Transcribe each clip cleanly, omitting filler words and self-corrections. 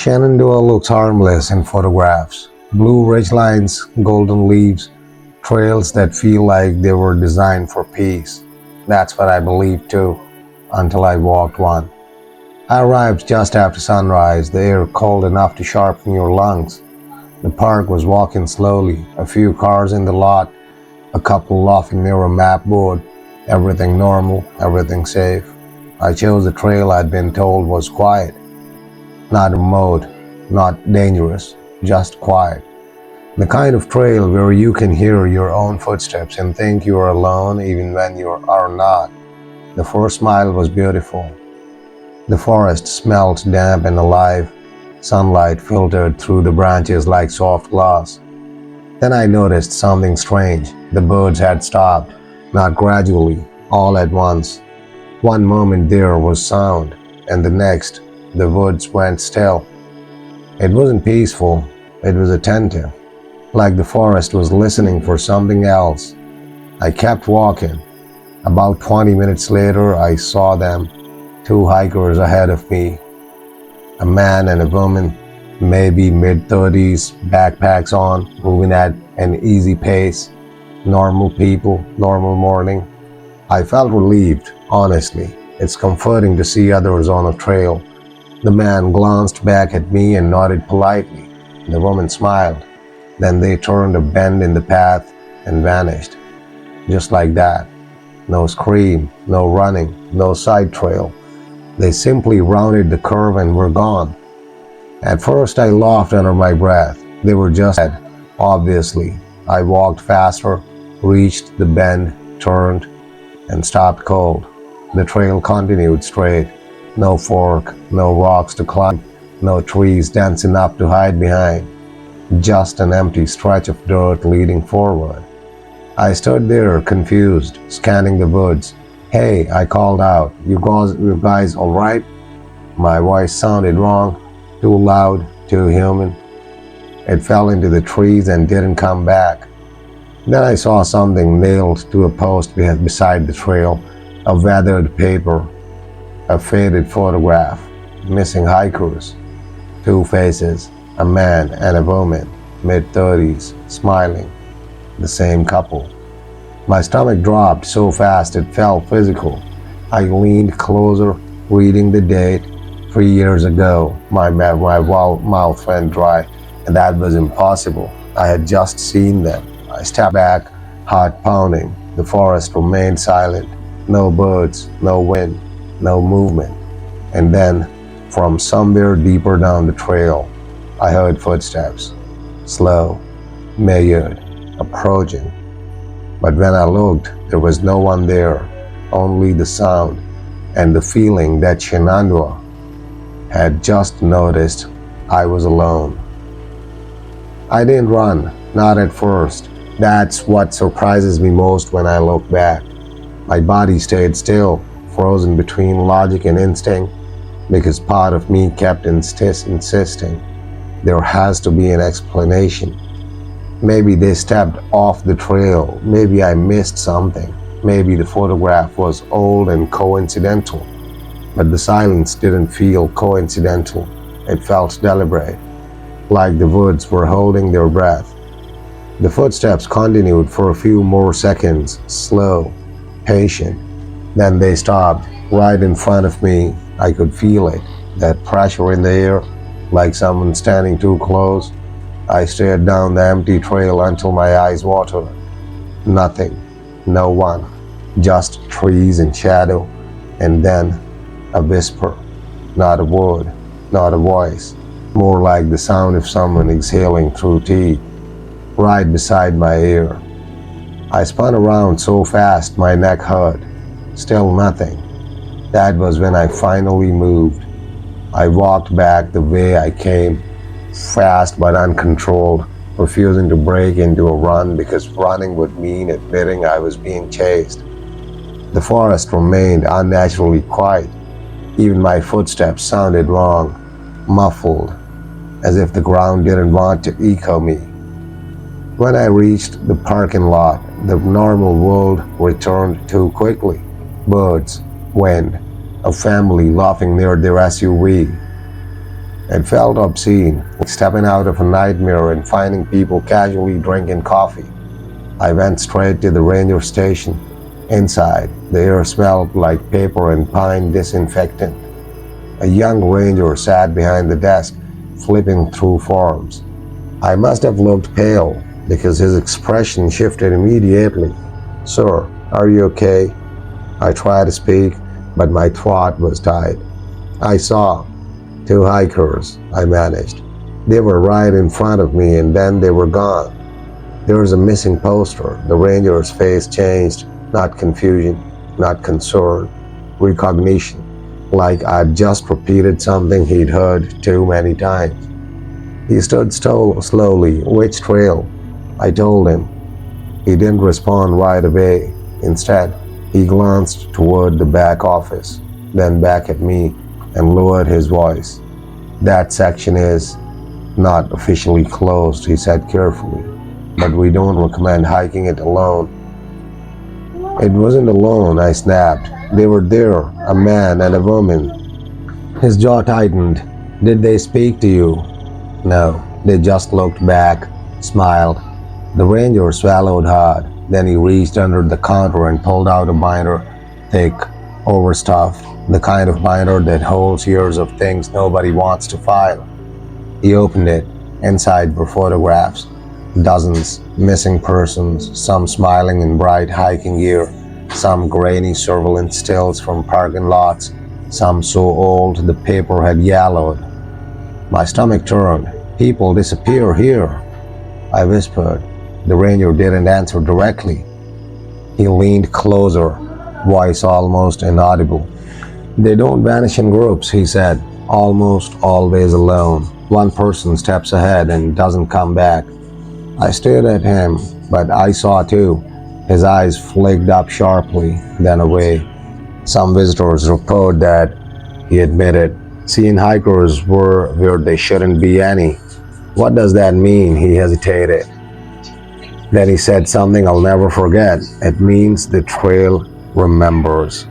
Shenandoah looks harmless in photographs. Blue ridgelines, golden leaves, trails that feel like they were designed for peace. That's what I believed too, until I walked one. I arrived just after sunrise, the air cold enough to sharpen your lungs. The park was walking slowly, a few cars in the lot, a couple laughing near a map board. Everything normal, everything safe. I chose a trail I'd been told was quiet. Not remote, not dangerous, just quiet. The kind of trail where you can hear your own footsteps and think you are alone even when you are not. The first mile was beautiful. The forest smelled damp and alive. Sunlight filtered through the branches like soft glass. Then I noticed something strange. The birds had stopped, not gradually, all at once. One moment there was sound, and the next, the woods went still. It wasn't peaceful, it was attentive, like the forest was listening for something else. I kept walking. About 20 minutes later, I saw them, two hikers ahead of me. A man and a woman, maybe mid-30s, backpacks on, moving at an easy pace. Normal people, normal morning. I felt relieved, honestly. It's comforting to see others on a trail. The man glanced back at me and nodded politely. The woman smiled. Then they turned a bend in the path and vanished. Just like that. No scream, no running, no side trail. They simply rounded the curve and were gone. At first I laughed under my breath. They were just dead, obviously. I walked faster, reached the bend, turned, and stopped cold. The trail continued straight. No fork, no rocks to climb, no trees dense enough to hide behind. Just an empty stretch of dirt leading forward. I stood there, confused, scanning the woods. "Hey," I called out, you guys all right?" My voice sounded wrong, too loud, too human. It fell into the trees and didn't come back. Then I saw something nailed to a post beside the trail, a weathered paper, a faded photograph, missing hikers, two faces, a man and a woman, mid-30s, smiling, the same couple. My stomach dropped so fast it felt physical. I leaned closer, reading the date. 3 years ago, my mouth went dry, and that was impossible. I had just seen them. I stepped back, heart pounding. The forest remained silent. No birds, no wind, no movement. And then, from somewhere deeper down the trail, I heard footsteps. Slow, measured, approaching. But when I looked, there was no one there, only the sound and the feeling that Shenandoah had just noticed I was alone. I didn't run, not at first. That's what surprises me most when I look back. My body stayed still, frozen between logic and instinct, because part of me kept insisting there has to be an explanation. Maybe they stepped off the trail, maybe I missed something, maybe the photograph was old and coincidental. But the silence didn't feel coincidental, it felt deliberate, like the woods were holding their breath. The footsteps continued for a few more seconds, slow, patient. Then they stopped, right in front of me. I could feel it, that pressure in the air, like someone standing too close. I stared down the empty trail until my eyes watered. Nothing, no one, just trees and shadow, and then a whisper, not a word, not a voice, more like the sound of someone exhaling through teeth, right beside my ear. I spun around so fast my neck hurt. Still nothing. That was when I finally moved. I walked back the way I came, fast but uncontrolled, refusing to break into a run because running would mean admitting I was being chased. The forest remained unnaturally quiet. Even my footsteps sounded wrong, muffled, as if the ground didn't want to echo me. When I reached the parking lot, the normal world returned too quickly. Birds, wind, a family laughing near their SUV. It felt obscene, like stepping out of a nightmare and finding people casually drinking coffee. I went straight to the ranger station. Inside, the air smelled like paper and pine disinfectant. A young ranger sat behind the desk, flipping through forms. I must have looked pale, because his expression shifted immediately. "Sir, are you okay?" I tried to speak, but my throat was tied. "I saw 2 hikers," I managed. "They were right in front of me and then they were gone." "There is a missing poster." The ranger's face changed, not confusion, not concern, recognition, like I'd just repeated something he'd heard too many times. He stood slowly. "Which trail?" I told him. He didn't respond right away. Instead, he glanced toward the back office, then back at me, and lowered his voice. "That section is not officially closed," he said carefully, "but we don't recommend hiking it alone." It wasn't alone, I snapped. They were there, a man and a woman. His jaw tightened. "Did they speak to you?" "No, they just looked back, smiled." The ranger swallowed hard. Then he reached under the counter and pulled out a binder, thick, overstuffed, the kind of binder that holds years of things nobody wants to file. He opened it. Inside were photographs. Dozens, missing persons, some smiling in bright hiking gear, some grainy surveillance stills from parking lots, some so old the paper had yellowed. My stomach turned. "People disappear here," I whispered. The ranger didn't answer directly. He leaned closer, voice almost inaudible. "They don't vanish in groups," he said, "almost always alone. One person steps ahead and doesn't come back." I stared at him, but I saw too. His eyes flicked up sharply, then away. "Some visitors report that," he admitted, "seeing hikers were where they shouldn't be any." "What does that mean?" He hesitated. Then he said something I'll never forget. "It means the trail remembers."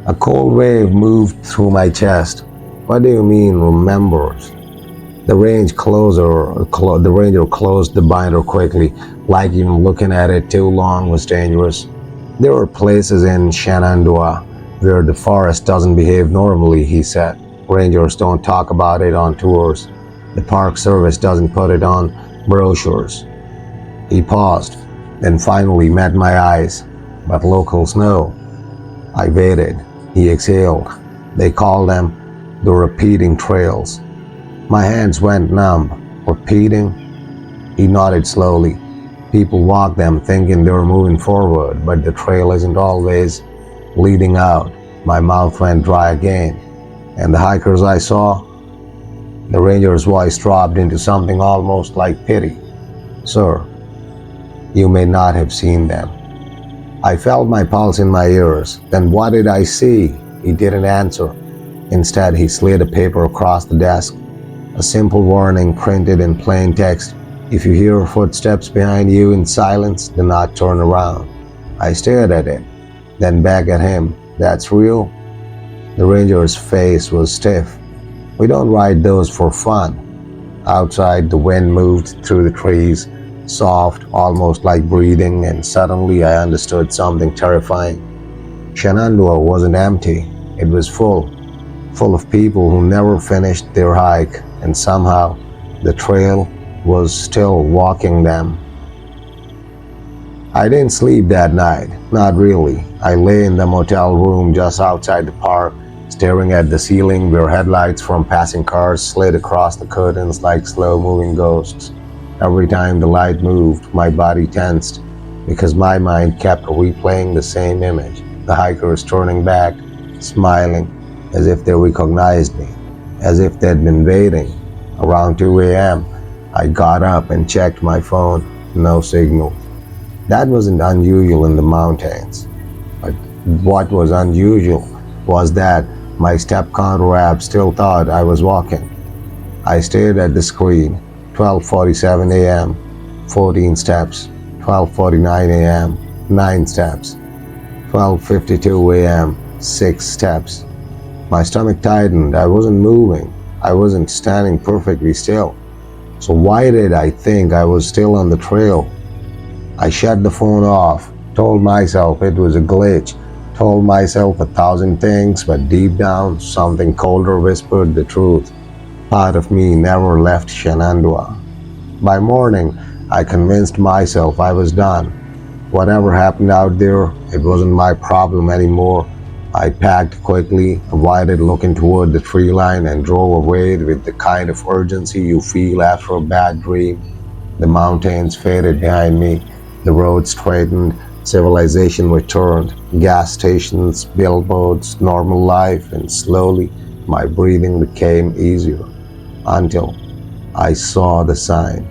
A cold wave moved through my chest. "What do you mean, remembers?" The ranger closed the binder quickly, like even looking at it too long was dangerous. "There are places in Shenandoah where the forest doesn't behave normally," he said. "Rangers don't talk about it on tours. The Park Service doesn't put it on brochures." He paused, then finally met my eyes. "But locals know." I waited. He exhaled. "They call them the repeating trails." My hands went numb. "Repeating?" He nodded slowly. "People walk them thinking they're moving forward, but the trail isn't always leading out." My mouth went dry again. "And the hikers I saw?" The ranger's voice dropped into something almost like pity. "Sir, you may not have seen them." I felt my pulse in my ears. "Then what did I see?" He didn't answer. Instead, he slid a paper across the desk. A simple warning printed in plain text. "If you hear footsteps behind you in silence, do not turn around." I stared at it, then back at him. "That's real?" The ranger's face was stiff. "We don't ride those for fun." Outside, the wind moved through the trees, soft, almost like breathing, and suddenly I understood something terrifying. Shenandoah wasn't empty. It was full of people who never finished their hike, and somehow the trail was still walking them. I didn't sleep that night, not really. I lay in the motel room just outside the park, staring at the ceiling where headlights from passing cars slid across the curtains like slow-moving ghosts. Every time the light moved, my body tensed, because my mind kept replaying the same image. The hikers turning back, smiling, as if they recognized me, as if they'd been waiting. Around 2 a.m., I got up and checked my phone. No signal. That wasn't unusual in the mountains. But what was unusual was that my step counter app still thought I was walking. I stared at the screen. 12:47 a.m., 14 steps. 12:49 a.m., 9 steps. 12:52 a.m., 6 steps. My stomach tightened. I wasn't moving. I wasn't standing perfectly still. So why did I think I was still on the trail? I shut the phone off, told myself it was a glitch, told myself 1,000 things, but deep down, something colder whispered the truth. Part of me never left Shenandoah. By morning, I convinced myself I was done. Whatever happened out there, it wasn't my problem anymore. I packed quickly, avoided looking toward the tree line, and drove away with the kind of urgency you feel after a bad dream. The mountains faded behind me, the road straightened, civilization returned, gas stations, billboards, normal life, and slowly my breathing became easier until I saw the sign.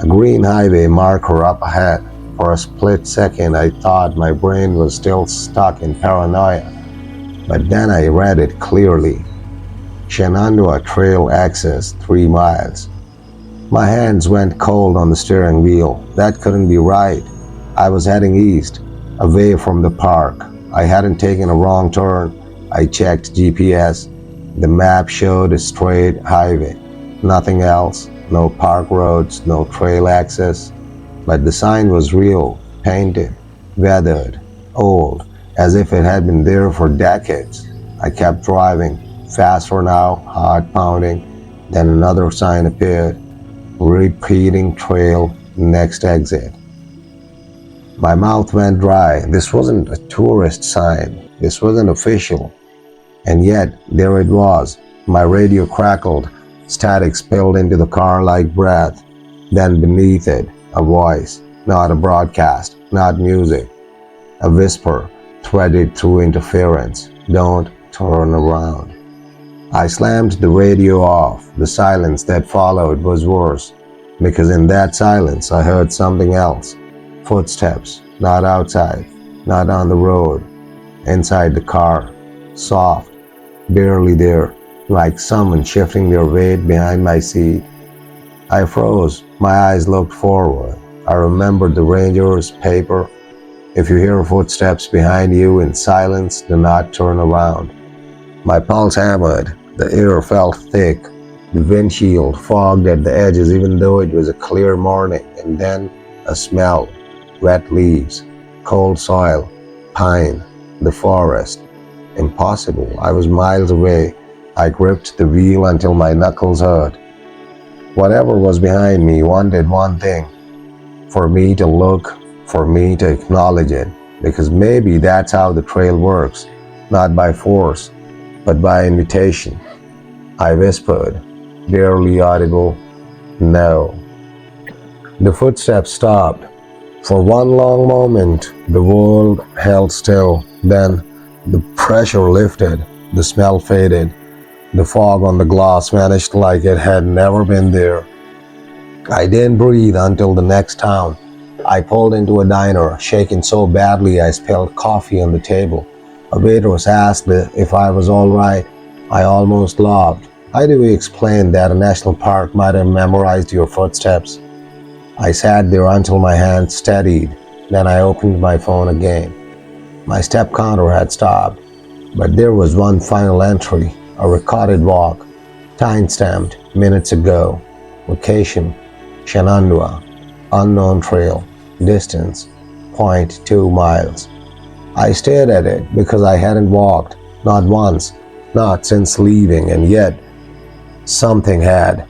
A green highway marker up ahead. For a split second, I thought my brain was still stuck in paranoia, but then I read it clearly. Shenandoah Trail access 3 miles. My hands went cold on the steering wheel. That couldn't be right. I was heading east, away from the park. I hadn't taken a wrong turn. I checked GPS. The map showed a straight highway. Nothing else. No park roads, no trail access. But the sign was real, painted, weathered, old, as if it had been there for decades. I kept driving, faster now, heart pounding. Then another sign appeared, repeating trail, next exit. My mouth went dry. This wasn't a tourist sign. This wasn't official. And yet, there it was. My radio crackled. Static spilled into the car like breath. Then beneath it, a voice. Not a broadcast, not music. A whisper, threaded through interference. Don't turn around. I slammed the radio off. The silence that followed was worse, because in that silence I heard something else. Footsteps, not outside, not on the road, inside the car, soft, barely there, like someone shifting their weight behind my seat. I froze. My eyes looked forward. I remembered the ranger's paper. If you hear footsteps behind you in silence, do not turn around. My pulse hammered. The air felt thick. The windshield fogged at the edges even though it was a clear morning. And then a smell. Wet leaves, cold soil, pine, the forest. Impossible. I was miles away. I gripped the wheel until my knuckles hurt. Whatever was behind me wanted one thing. For me to look, for me to acknowledge it. Because maybe that's how the trail works. Not by force, but by invitation. I whispered, barely audible, no. The footsteps stopped. For one long moment, the world held still. Then, the pressure lifted, the smell faded, the fog on the glass vanished like it had never been there. I didn't breathe until the next town. I pulled into a diner, shaking so badly I spilled coffee on the table. A waitress asked if I was all right. I almost laughed. How do we explain that a national park might have memorized your footsteps? I sat there until my hand steadied. Then I opened my phone again. My step counter had stopped, but there was one final entry, a recorded walk, time-stamped minutes ago. Location, Shenandoah, unknown trail, distance, 0.2 miles. I stared at it because I hadn't walked, not once, not since leaving, and yet something had.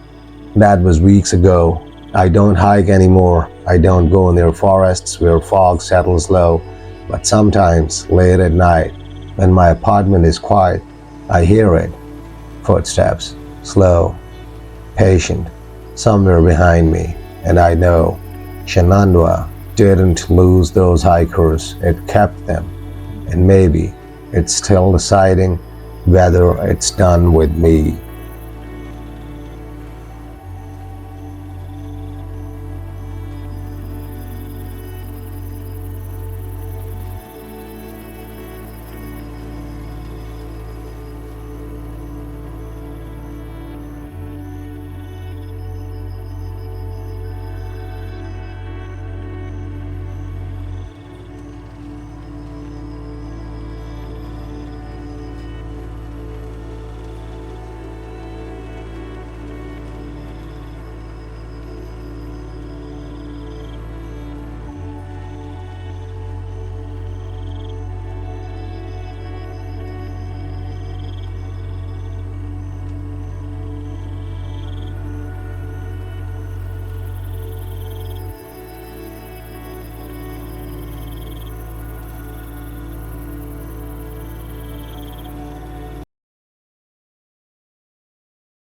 That was weeks ago. I don't hike anymore. I don't go near forests where fog settles low. But sometimes, late at night, when my apartment is quiet, I hear it. Footsteps, slow, patient, somewhere behind me. And I know Shenandoah didn't lose those hikers. It kept them. And maybe it's still deciding whether it's done with me.